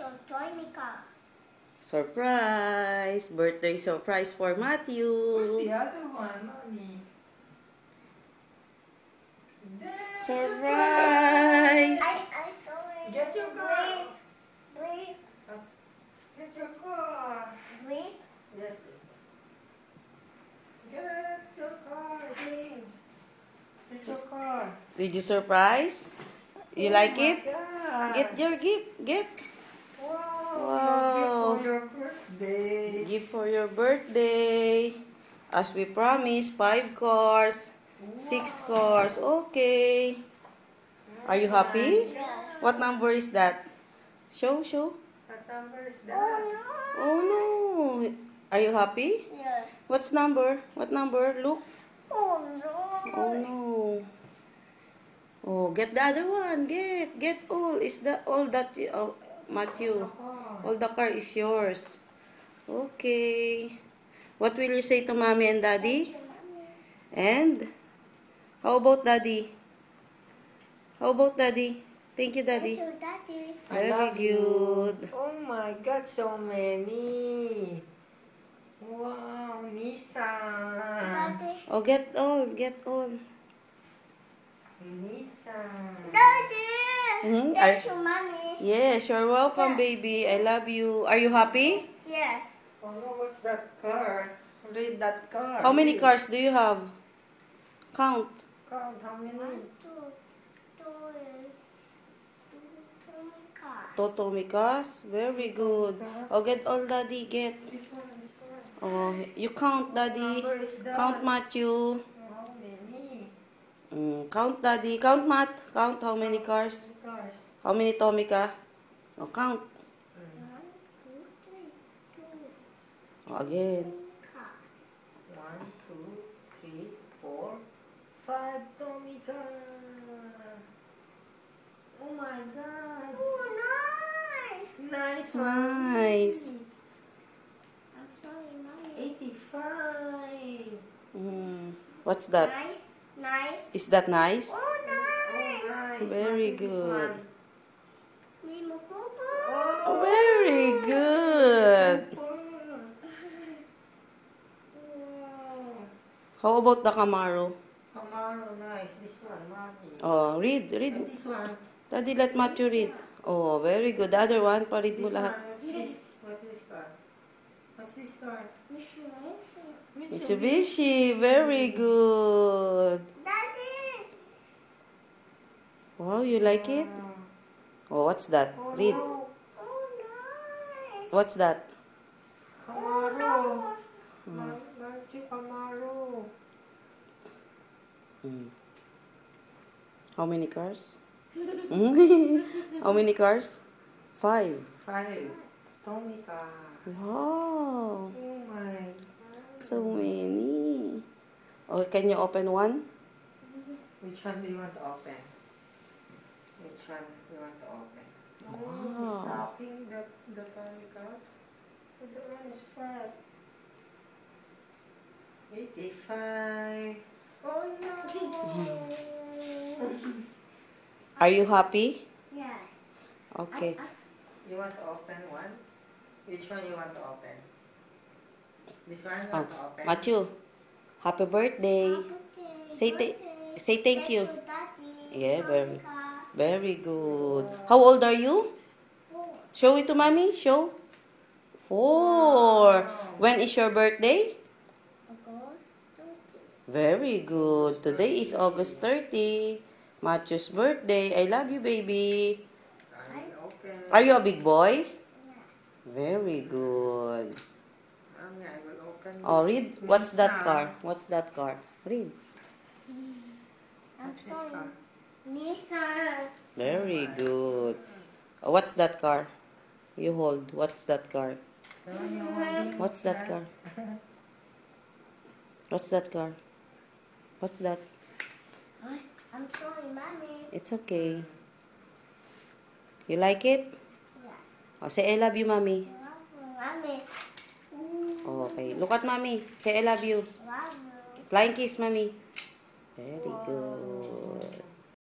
Toymika. Surprise! Birthday surprise for Matthew. Where's the other one, Mommy? Surprise! I saw it. Get your car. Breathe. Get your car. Breathe. Yes, yes. Get your car, James. Get your car. Did you surprise? You Oh like my it? God. Get your gift. Get. Wow. Gift for your birthday. Gift for your birthday. As we promised, 5 cars. 6 cars. Okay. Are you happy? Yes. What number is that? Show. What number is that? Oh no. Oh no. Are you happy? Yes. What's number? What number? Look. Oh no. Oh no. Oh, get the other one. Get all. Is the all that Matthew? All the car is yours. Okay. What will you say to mommy and daddy? And how about daddy? How about daddy? Thank you, daddy. Thank you, Daddy. I Very love you. good. Oh my God, so many. Wow, Nissan. Daddy. Oh, get all. Nissan. Daddy. Mhm. Thank you, Mommy. Yes, you're welcome, baby. I love you. Are you happy? Yes. Oh no, what's that car? Read that car. How many Read. cars do you have? Count. Count how many? 1, 2, 3, 2 Totomikas. Very good. Oh, get all, daddy. Get. This one, this one. Oh, you count, daddy. What number is that? Count, Matthew. How many? Count, daddy. Count, Matt. Count how many cars. Cars. How many Tomika? Oh, count. 1, 2, 3, 2 Oh, again. cars. 1, 2, 3, 4, 5 Tomica. Oh my God. Oh, nice. Nice one. Nice. I'm sorry, Mommy. 85. What's that? Nice. Is that nice? Oh, Oh, nice. nice. Very What is this good. one? Mimo Kupo. Oh, Very good. Wow. How about the Camaro? Camaro, nice. This one, Mommy. Oh, read. And this one. Daddy, let Matthew read. Oh, very good. The other one, paread mo This lahat. one. What's this? What's this car? What's this car? Mitsubishi. Very good. Daddy. Wow, you like it? Oh, what's that? Oh, Read. no. Oh, nice. What's that? Camaro. Matthew Camaro. How many cars? How many cars? 5. 5. Tomica. Wow. Oh my God. So many. Oh, can you open one? Which one do you want to open? Which one do you want to open? Oh, Wow. stocking the Tomicas. But that one is fat. 85. Oh no. Are you happy? Yes. Okay. You want to open one? Which one you want to open? This one you Oh, want to open? Matthew, happy birthday. Say thank you. Daddy. Yeah, very- Monica. Very good. How old are you? Show it to mommy. Show. 4. When is your birthday? August 30. Very good. Today is August 30. Matthew's birthday. I love you, baby. I open. Are you a big boy? Yes. Very good. Mommy, I will open Oh, this. read. What's that Nissan. car? What's that car? Read. I'm What's this sorry. car? Nissan. Very good. Oh, what's that car? You hold. What's that car? The one you holding? What's that car? What's that car? What's that? I'm sorry, Mommy. It's okay. You like it? Yeah. Oh, say I love you, mommy. Mommy. Okay. Look at mommy. Say I love you. Love you. Flying kiss, mommy. Very good.